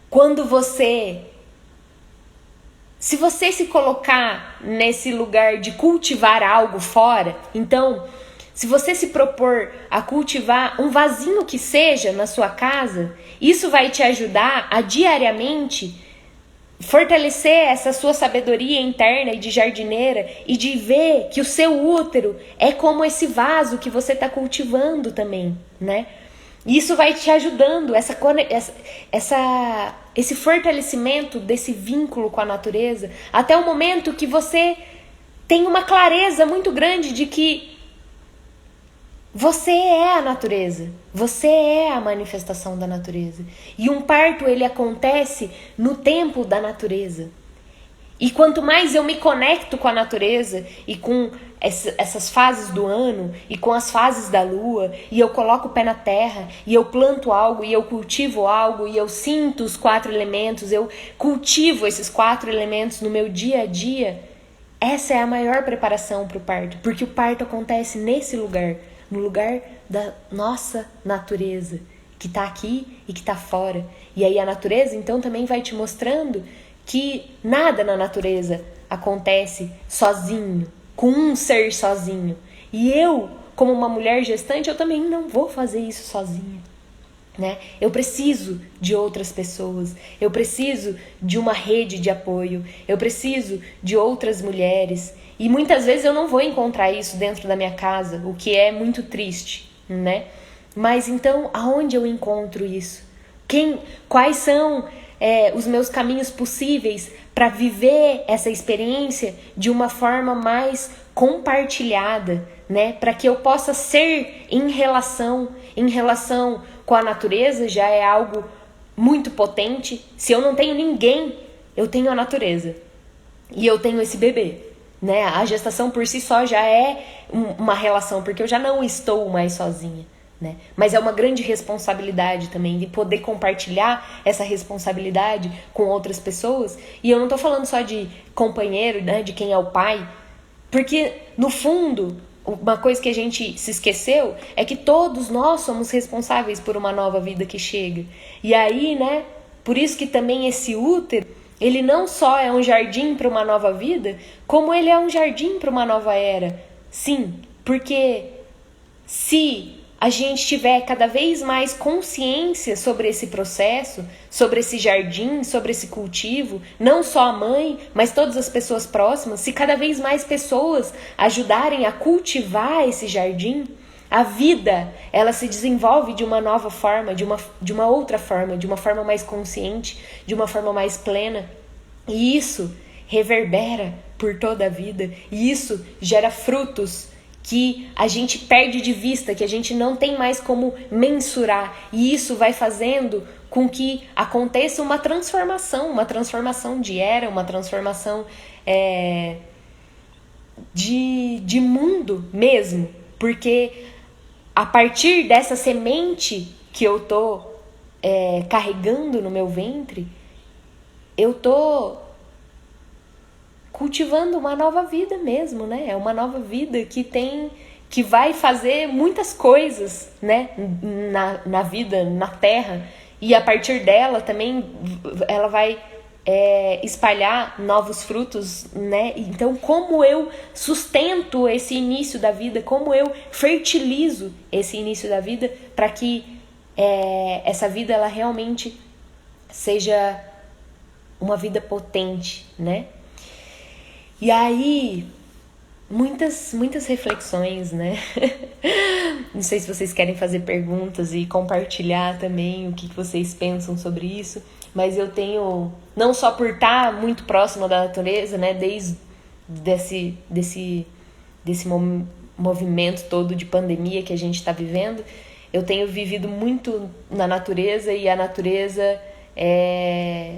quando se você se colocar nesse lugar de cultivar algo fora, então, se você se propor a cultivar um vasinho que seja na sua casa, isso vai te ajudar a diariamente fortalecer essa sua sabedoria interna e de jardineira e de ver que o seu útero é como esse vaso que você está cultivando também, né? Isso vai te ajudando, esse fortalecimento desse vínculo com a natureza, até o momento que você tem uma clareza muito grande de que você é a natureza, você é a manifestação da natureza. E um parto, ele acontece no tempo da natureza. E quanto mais eu me conecto com a natureza e com essas fases do ano e com as fases da lua, e eu coloco o pé na terra, e eu planto algo, e eu cultivo algo, e eu sinto os 4 elementos, eu cultivo esses 4 elementos no meu dia a dia, essa é a maior preparação para o parto, porque o parto acontece nesse lugar, no lugar da nossa natureza, que está aqui e que está fora. E aí a natureza então também vai te mostrando que nada na natureza acontece sozinho, com um ser sozinho. E eu, como uma mulher gestante, eu também não vou fazer isso sozinha, né? Eu preciso de outras pessoas, eu preciso de uma rede de apoio, eu preciso de outras mulheres. E muitas vezes eu não vou encontrar isso dentro da minha casa, o que é muito triste, né? Mas então, aonde eu encontro isso? Quais são os meus caminhos possíveis para viver essa experiência de uma forma mais compartilhada, né? Para que eu possa ser em relação com a natureza, já é algo muito potente. Se eu não tenho ninguém, eu tenho a natureza e eu tenho esse bebê, né? A gestação por si só já é uma relação, porque eu já não estou mais sozinha, né? Mas é uma grande responsabilidade também de poder compartilhar essa responsabilidade com outras pessoas. E eu não tô falando só de companheiro, né, de quem é o pai, porque no fundo, uma coisa que a gente se esqueceu é que todos nós somos responsáveis por uma nova vida que chega. E aí, né, por isso que também esse útero, ele não só é um jardim para uma nova vida, como ele é um jardim para uma nova era. Sim, porque se a gente tiver cada vez mais consciência sobre esse processo, sobre esse jardim, sobre esse cultivo, não só a mãe, mas todas as pessoas próximas, se cada vez mais pessoas ajudarem a cultivar esse jardim, a vida, ela se desenvolve de uma nova forma, de uma outra forma, de uma forma mais consciente, de uma forma mais plena. E isso reverbera por toda a vida, e isso gera frutos que a gente perde de vista, que a gente não tem mais como mensurar. E isso vai fazendo com que aconteça uma transformação de era, uma transformação de mundo mesmo. Porque a partir dessa semente que eu tô carregando no meu ventre, eu tô cultivando uma nova vida mesmo, né? É uma nova vida que vai fazer muitas coisas, né? Na vida, na terra. E a partir dela também ela vai espalhar novos frutos, né? Então, como eu sustento esse início da vida, como eu fertilizo esse início da vida para que essa vida ela realmente seja uma vida potente, né? E aí, muitas reflexões, né? Não sei se vocês querem fazer perguntas e compartilhar também o que vocês pensam sobre isso, mas eu tenho, não só por estar muito próximo da natureza, né, desde desse movimento todo de pandemia que a gente está vivendo, eu tenho vivido muito na natureza, e a natureza é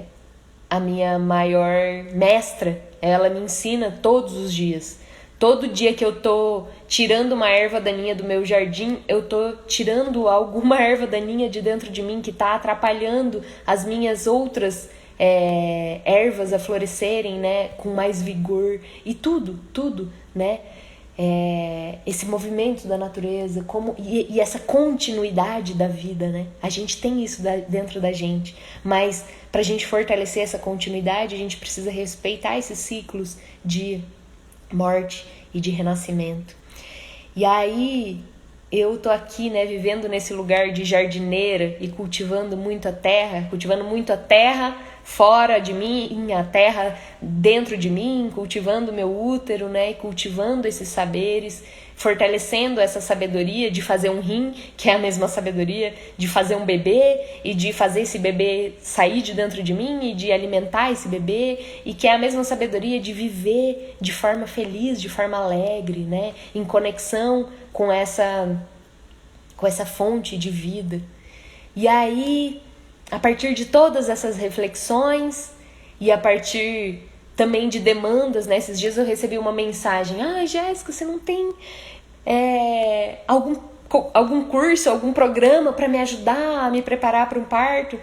a minha maior mestra. Ela me ensina todos os dias. Todo dia que eu tô tirando uma erva daninha do meu jardim, eu tô tirando alguma erva daninha de dentro de mim que tá atrapalhando as minhas outras ervas a florescerem, né, com mais vigor. E tudo, né? Esse movimento da natureza e essa continuidade da vida, né? A gente tem isso dentro da gente, mas para a gente fortalecer essa continuidade, a gente precisa respeitar esses ciclos de morte e de renascimento. E aí eu tô aqui, né, vivendo nesse lugar de jardineira e cultivando muito a terra fora de mim, a terra dentro de mim, cultivando o meu útero, né, e cultivando esses saberes, fortalecendo essa sabedoria de fazer um rim, que é a mesma sabedoria de fazer um bebê e de fazer esse bebê sair de dentro de mim e de alimentar esse bebê, e que é a mesma sabedoria de viver de forma feliz, de forma alegre, né, em conexão com essa fonte de vida. E aí, a partir de todas essas reflexões e a partir também de demandas, né? Esses dias eu recebi uma mensagem: Jéssica, você não tem algum curso, algum programa para me ajudar a me preparar para um parto?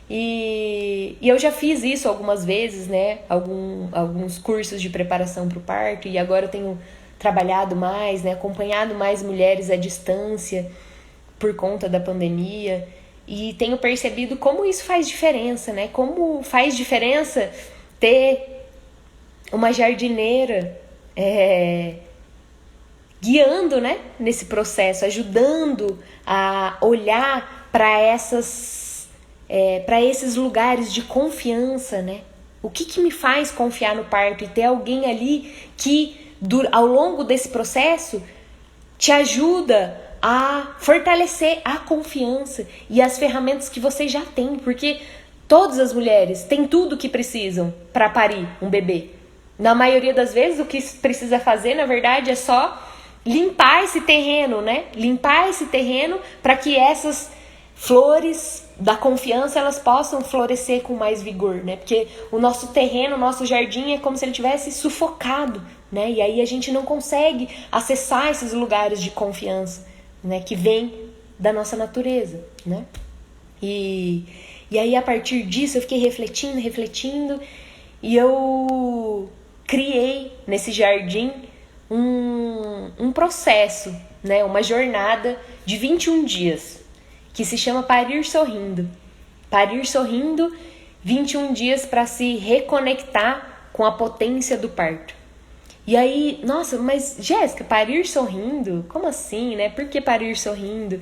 E eu já fiz isso algumas vezes, né? Alguns cursos de preparação para o parto, e agora eu tenho trabalhado mais, né? Acompanhado mais mulheres à distância por conta da pandemia, e tenho percebido como isso faz diferença, né? Como faz diferença ter uma jardineira guiando, né, nesse processo, ajudando a olhar para esses lugares de confiança, né? O que me faz confiar no parto e ter alguém ali que, ao longo desse processo, te ajuda a fortalecer a confiança e as ferramentas que você já tem, porque todas as mulheres têm tudo o que precisam para parir um bebê. Na maioria das vezes, o que precisa fazer, na verdade, é só limpar esse terreno, né? Limpar esse terreno para que essas flores da confiança, elas possam florescer com mais vigor, né? Porque o nosso terreno, o nosso jardim é como se ele tivesse sufocado, né? E aí a gente não consegue acessar esses lugares de confiança, né? Que vem da nossa natureza, né? E aí, a partir disso, eu fiquei refletindo, e eu criei nesse jardim um processo, né? Uma jornada de 21 dias, que se chama Parir Sorrindo. Parir Sorrindo, 21 dias para se reconectar com a potência do parto. E aí, nossa, mas Jéssica, parir sorrindo? Como assim, né? Por que parir sorrindo?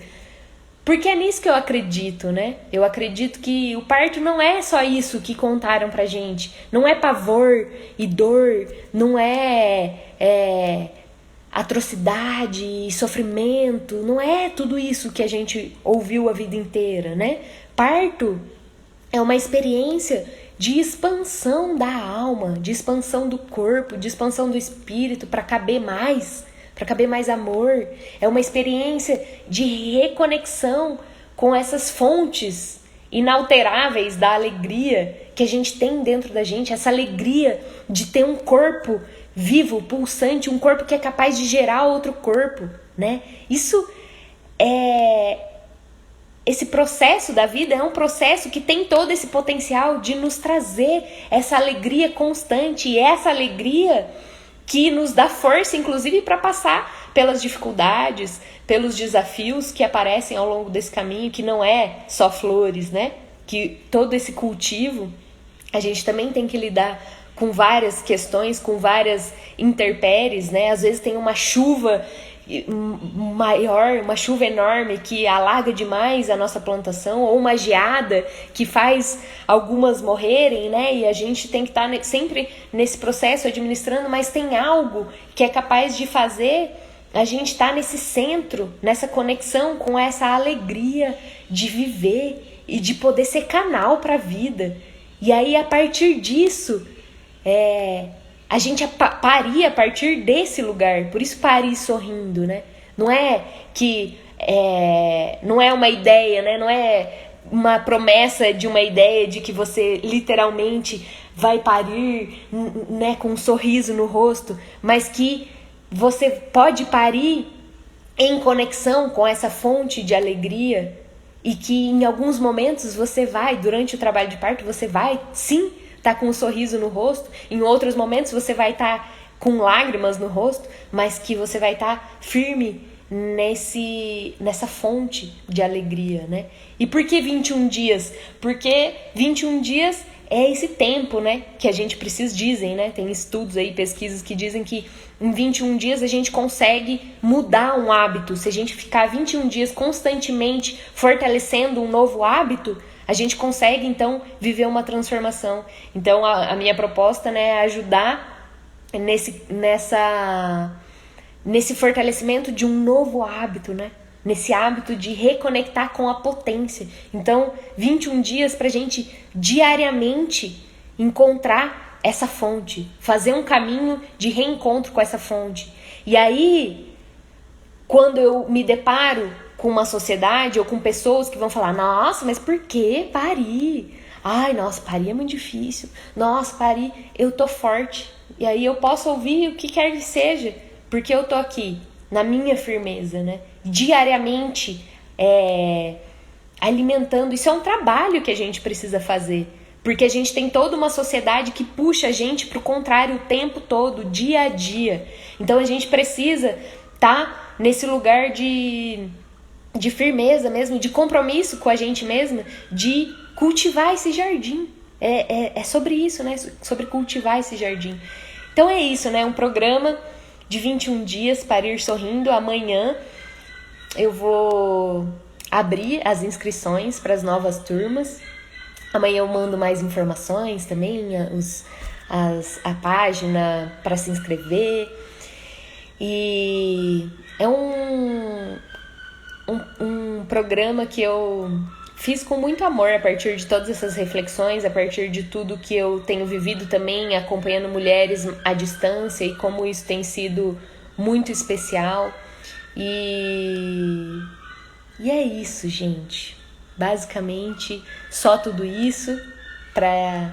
Porque é nisso que eu acredito, né? Eu acredito que o parto não é só isso que contaram pra gente. Não é pavor e dor, não é atrocidade e sofrimento, não é tudo isso que a gente ouviu a vida inteira, né? Parto é uma experiência de expansão da alma, de expansão do corpo, de expansão do espírito para caber mais amor. É uma experiência de reconexão com essas fontes inalteráveis da alegria que a gente tem dentro da gente, essa alegria de ter um corpo vivo, pulsante, um corpo que é capaz de gerar outro corpo, né? Esse processo da vida é um processo que tem todo esse potencial de nos trazer essa alegria constante, e essa alegria que nos dá força, inclusive, para passar pelas dificuldades, pelos desafios que aparecem ao longo desse caminho, que não é só flores, né? Que todo esse cultivo, a gente também tem que lidar com várias questões, com várias intempéries, né? Às vezes tem uma chuva maior, uma chuva enorme que alaga demais a nossa plantação, ou uma geada que faz algumas morrerem, né? E a gente tem que estar sempre nesse processo administrando, mas tem algo que é capaz de fazer a gente estar nesse centro, nessa conexão com essa alegria de viver e de poder ser canal para a vida. E aí, a partir disso, a gente parir a partir desse lugar. Por isso parir sorrindo, né? Não é que não é uma ideia, né? Não é uma promessa de uma ideia de que você literalmente vai parir, né, com um sorriso no rosto, mas que você pode parir em conexão com essa fonte de alegria, e que em alguns momentos você vai, durante o trabalho de parto, você vai sim tá com um sorriso no rosto, em outros momentos você vai estar com lágrimas no rosto, mas que você vai estar firme nessa fonte de alegria, né? E por que 21 dias? Porque 21 dias é esse tempo, né, que a gente precisa, dizem, né? Tem estudos aí, pesquisas que dizem que em 21 dias a gente consegue mudar um hábito. Se a gente ficar 21 dias constantemente fortalecendo um novo hábito, a gente consegue, então, viver uma transformação. Então, a minha proposta, né, é ajudar nesse fortalecimento de um novo hábito, né? Nesse hábito de reconectar com a potência. Então, 21 dias pra gente diariamente encontrar essa fonte, fazer um caminho de reencontro com essa fonte. E aí, quando eu me deparo com uma sociedade ou com pessoas que vão falar: nossa, mas por que parir? Ai, nossa, parir é muito difícil. Nossa, parir, eu tô forte. E aí eu posso ouvir o que quer que seja, porque eu tô aqui, na minha firmeza, né? Diariamente, alimentando. Isso é um trabalho que a gente precisa fazer, porque a gente tem toda uma sociedade que puxa a gente pro contrário o tempo todo, dia a dia. Então a gente precisa estar nesse lugar de firmeza mesmo, de compromisso com a gente mesma, de cultivar esse jardim. É sobre isso, né? Sobre cultivar esse jardim. Então é isso, né? Um programa de 21 dias para ir sorrindo. Amanhã eu vou abrir as inscrições para as novas turmas. Amanhã eu mando mais informações também, a página para se inscrever. E é um programa que eu fiz com muito amor a partir de todas essas reflexões, a partir de tudo que eu tenho vivido também, acompanhando mulheres à distância, e como isso tem sido muito especial. E é isso, gente. Basicamente, só tudo isso pra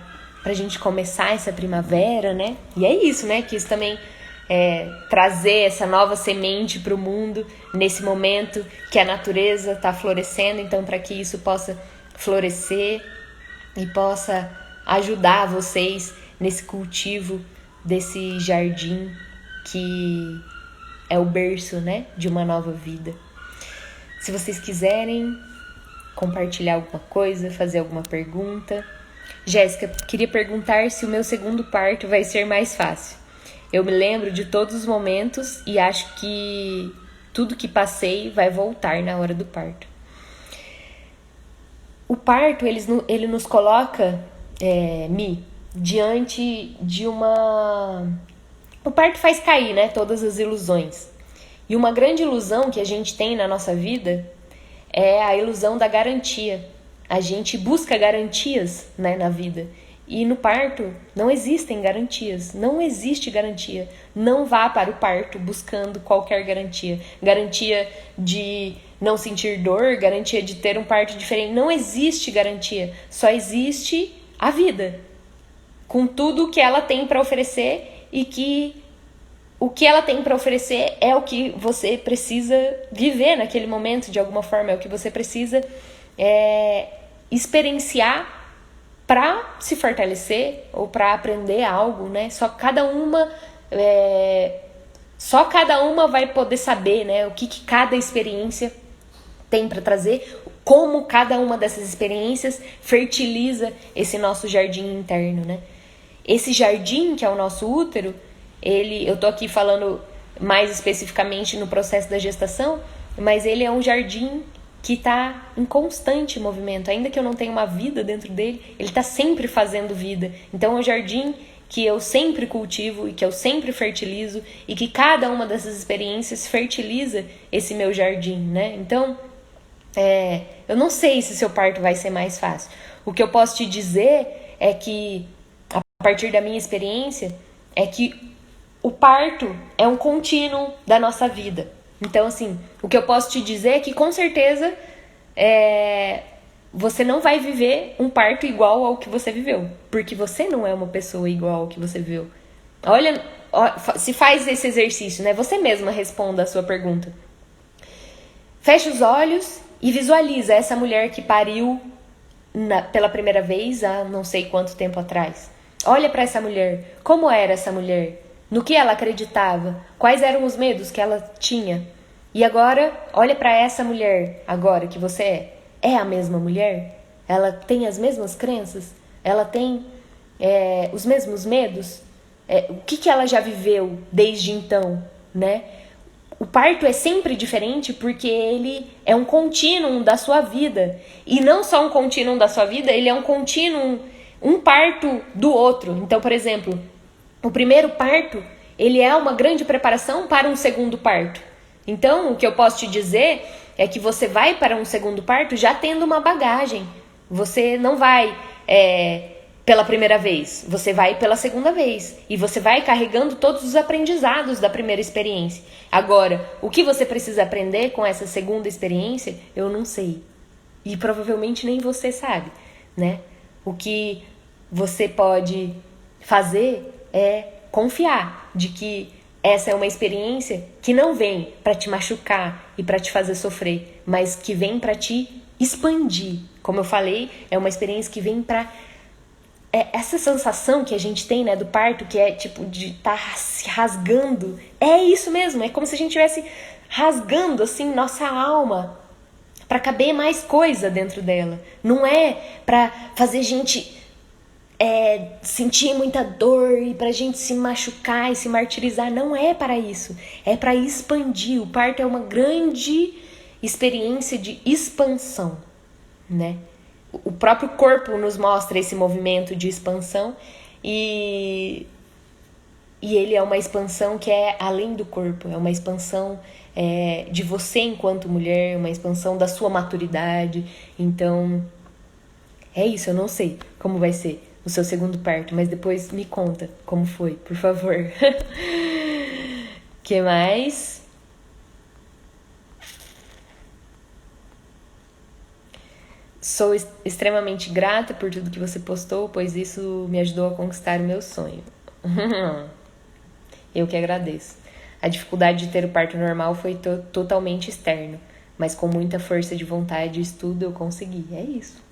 gente começar essa primavera, né? E é isso, né? Que isso também trazer essa nova semente para o mundo nesse momento que a natureza está florescendo. Então, para que isso possa florescer e possa ajudar vocês nesse cultivo desse jardim que é o berço, né, de uma nova vida. Se vocês quiserem compartilhar alguma coisa, fazer alguma pergunta. Jéssica, queria perguntar se o meu segundo parto vai ser mais fácil. Eu me lembro de todos os momentos e acho que tudo que passei vai voltar na hora do parto. O parto, ele nos coloca, diante de uma... O parto faz cair, né, todas as ilusões. E uma grande ilusão que a gente tem na nossa vida é a ilusão da garantia. A gente busca garantias, né, na vida. E no parto não existem garantias, não existe garantia. Não vá para o parto buscando qualquer garantia. Garantia de não sentir dor, garantia de ter um parto diferente. Não existe garantia, só existe a vida. Com tudo que ela tem para oferecer, e que o que ela tem para oferecer é o que você precisa viver naquele momento, de alguma forma. É o que você precisa experienciar para se fortalecer ou para aprender algo, né? Só cada uma vai poder saber, né, o que cada experiência tem para trazer, como cada uma dessas experiências fertiliza esse nosso jardim interno, né? Esse jardim que é o nosso útero, eu tô aqui falando mais especificamente no processo da gestação, mas ele é um jardim que está em constante movimento. Ainda que eu não tenha uma vida dentro dele, ele está sempre fazendo vida. Então é um jardim que eu sempre cultivo e que eu sempre fertilizo, e que cada uma dessas experiências fertiliza esse meu jardim, né? Então, eu não sei se seu parto vai ser mais fácil. O que eu posso te dizer é que, a partir da minha experiência, é que o parto é um contínuo da nossa vida. Então, assim, o que eu posso te dizer é que, com certeza, você não vai viver um parto igual ao que você viveu. Porque você não é uma pessoa igual ao que você viveu. Olha, se faz esse exercício, né? Você mesma responda a sua pergunta. Fecha os olhos e visualiza essa mulher que pariu pela primeira vez há não sei quanto tempo atrás. Olha para essa mulher. Como era essa mulher? No que ela acreditava? Quais eram os medos que ela tinha? E agora, olha para essa mulher, agora que você é. É a mesma mulher? Ela tem as mesmas crenças? Ela tem os mesmos medos? O que ela já viveu desde então, né? O parto é sempre diferente porque ele é um contínuo da sua vida. E não só um contínuo da sua vida, ele é um contínuo, um parto do outro. Então, por exemplo, o primeiro parto, ele é uma grande preparação para um segundo parto. Então, o que eu posso te dizer é que você vai para um segundo parto já tendo uma bagagem. Você não vai pela primeira vez, você vai pela segunda vez. E você vai carregando todos os aprendizados da primeira experiência. Agora, o que você precisa aprender com essa segunda experiência, eu não sei. E provavelmente nem você sabe, né? O que você pode fazer é confiar de que essa é uma experiência que não vem para te machucar e para te fazer sofrer, mas que vem para te expandir. Como eu falei, é uma experiência que vem para essa sensação que a gente tem, né, do parto, que é tipo de estar se rasgando. É isso mesmo, é como se a gente estivesse rasgando assim nossa alma para caber mais coisa dentro dela. Não é para fazer a gente sentir muita dor e pra gente se machucar e se martirizar. Não é para isso. É para expandir. O parto é uma grande experiência de expansão, né? O próprio corpo nos mostra esse movimento de expansão e ele é uma expansão que é além do corpo. É uma expansão de você enquanto mulher, uma expansão da sua maturidade. Então, é isso. Eu não sei como vai ser o seu segundo parto, mas depois me conta como foi, por favor. Que mais? Sou extremamente grata por tudo que você postou, pois isso me ajudou a conquistar o meu sonho. Eu que agradeço. A dificuldade de ter o parto normal foi totalmente externo, mas com muita força de vontade e estudo eu consegui. É isso.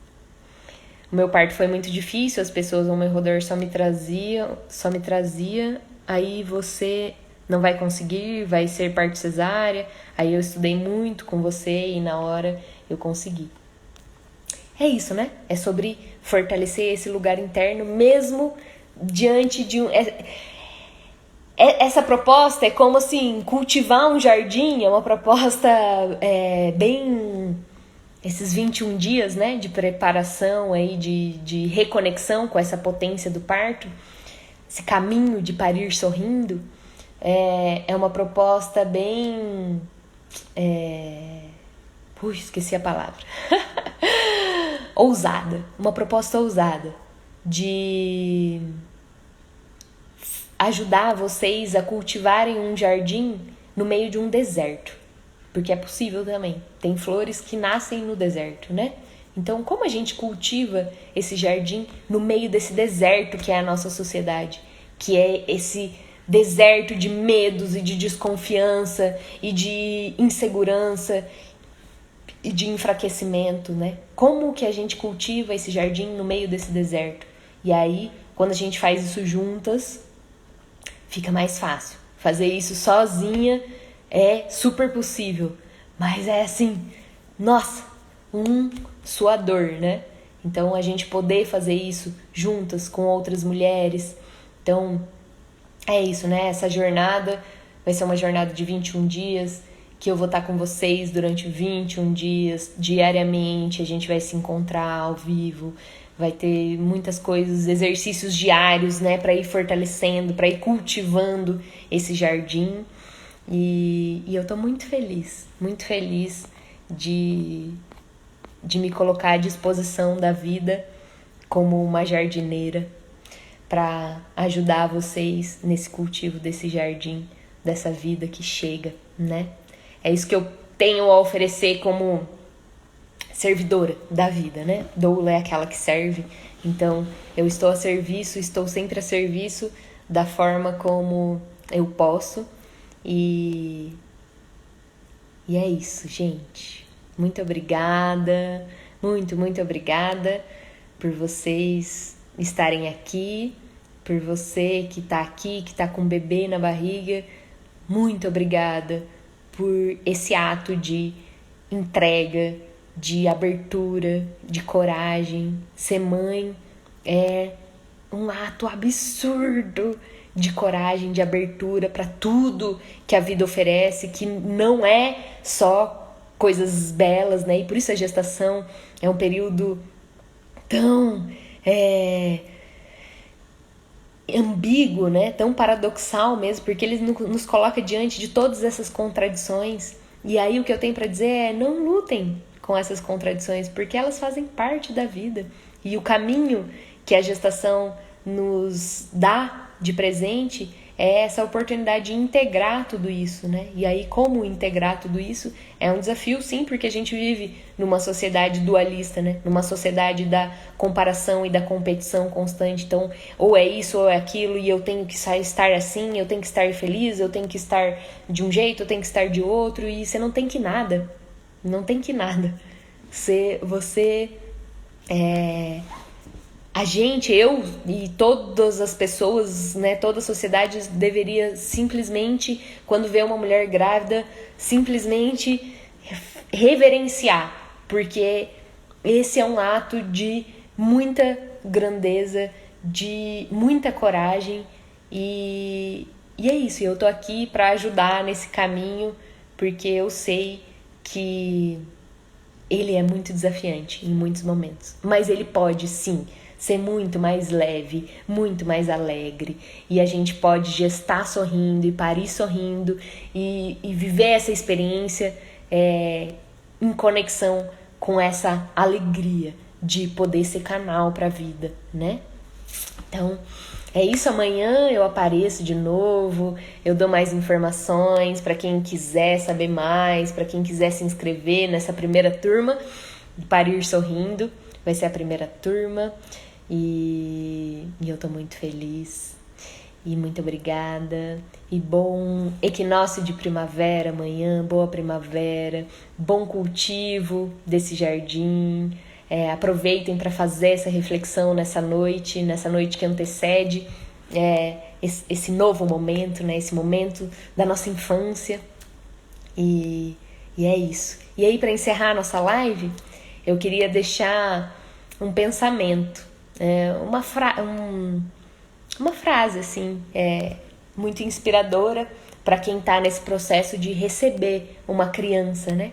O meu parto foi muito difícil, as pessoas ao meu redor só me trazia, aí você não vai conseguir, vai ser parto cesárea. Aí eu estudei muito com você e na hora eu consegui. É isso, né? É sobre fortalecer esse lugar interno mesmo diante de essa proposta é como assim, cultivar um jardim, é uma proposta bem... Esses 21 dias, né, de preparação, aí, de reconexão com essa potência do parto, esse caminho de parir sorrindo, é uma proposta bem... esqueci a palavra. Ousada. Uma proposta ousada de ajudar vocês a cultivarem um jardim no meio de um deserto. Porque é possível também. Tem flores que nascem no deserto, né? Então, como a gente cultiva esse jardim no meio desse deserto que é a nossa sociedade? Que é esse deserto de medos e de desconfiança e de insegurança e de enfraquecimento, né? Como que a gente cultiva esse jardim no meio desse deserto? E aí, quando a gente faz isso juntas, fica mais fácil. Fazer isso sozinha é super possível, mas é assim, nossa, um suador, né? Então, a gente poder fazer isso juntas com outras mulheres. Então, é isso, né? Essa jornada vai ser uma jornada de 21 dias, que eu vou estar com vocês durante 21 dias, diariamente, a gente vai se encontrar ao vivo, vai ter muitas coisas, exercícios diários, né, para ir fortalecendo, para ir cultivando esse jardim. E eu tô muito feliz de me colocar à disposição da vida como uma jardineira para ajudar vocês nesse cultivo desse jardim, dessa vida que chega, né? É isso que eu tenho a oferecer como servidora da vida, né? Doula é aquela que serve. Então, eu estou a serviço, estou sempre a serviço da forma como eu posso. E é isso, gente. Muito obrigada, muito obrigada por vocês estarem aqui, por você que tá aqui, que tá com um bebê na barriga. Muito obrigada por esse ato de entrega, de abertura, de coragem. Ser mãe é um ato absurdo de coragem, de abertura para tudo que a vida oferece, que não é só coisas belas, né? E por isso a gestação é um período tão ambíguo, né? Tão paradoxal mesmo, porque ele nos coloca diante de todas essas contradições. E aí o que eu tenho para dizer é: não lutem com essas contradições, porque elas fazem parte da vida. E o caminho que a gestação nos dá de presente é essa oportunidade de integrar tudo isso, né? E aí, como integrar tudo isso é um desafio, sim, porque a gente vive numa sociedade dualista, né? Numa sociedade da comparação e da competição constante. Então, ou é isso ou é aquilo, e eu tenho que estar assim, eu tenho que estar feliz, eu tenho que estar de um jeito, eu tenho que estar de outro, e você não tem que nada. Não tem que nada. A gente, eu e todas as pessoas, né, toda a sociedade deveria simplesmente, quando vê uma mulher grávida, simplesmente reverenciar, porque esse é um ato de muita grandeza, de muita coragem, e é isso. Eu tô aqui para ajudar nesse caminho, porque eu sei que ele é muito desafiante em muitos momentos, mas ele pode sim ser muito mais leve, muito mais alegre, e a gente pode gestar sorrindo e parir sorrindo e viver essa experiência em conexão com essa alegria de poder ser canal para a vida, né? Então, é isso. Amanhã eu apareço de novo, eu dou mais informações para quem quiser saber mais, para quem quiser se inscrever nessa primeira turma de Parir Sorrindo. Vai ser a primeira turma e eu tô muito feliz e muito obrigada. E bom equinócio de primavera amanhã, boa primavera, bom cultivo desse jardim. Aproveitem para fazer essa reflexão nessa noite que antecede esse novo momento, né? Esse momento da nossa infância. E é isso. E aí, para encerrar a nossa live, eu queria deixar um pensamento, uma frase assim, muito inspiradora para quem está nesse processo de receber uma criança, né?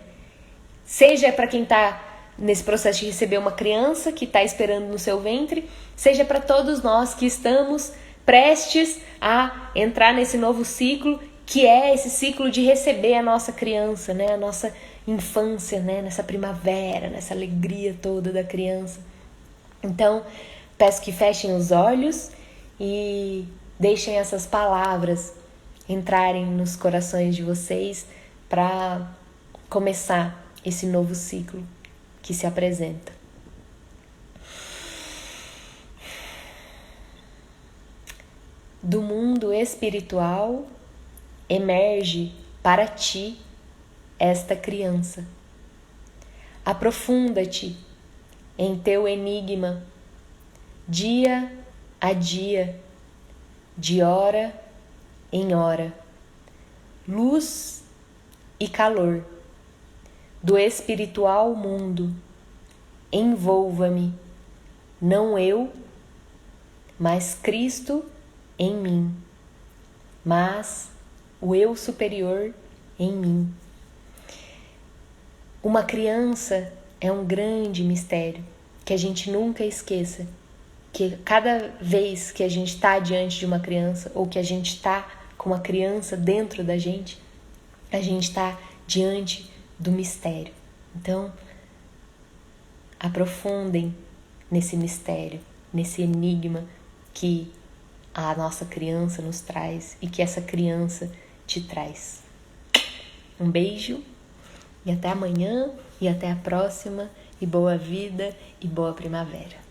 Seja para quem está nesse processo de receber uma criança que está esperando no seu ventre, seja para todos nós que estamos prestes a entrar nesse novo ciclo, que é esse ciclo de receber a nossa criança, né? A nossa infância, né? Nessa primavera, nessa alegria toda da criança. Então, peço que fechem os olhos e deixem essas palavras entrarem nos corações de vocês para começar esse novo ciclo que se apresenta. Do mundo espiritual emerge para ti esta criança. Aprofunda-te em teu enigma, dia a dia, de hora em hora. Luz e calor do espiritual mundo, envolva-me, não eu, mas Cristo em mim, mas o eu superior em mim. Uma criança é um grande mistério, que a gente nunca esqueça, que cada vez que a gente está diante de uma criança, ou que a gente está com uma criança dentro da gente, a gente está diante do mistério. Então, aprofundem nesse mistério, nesse enigma que a nossa criança nos traz e que essa criança te traz. Um beijo e até amanhã e até a próxima, e boa vida e boa primavera.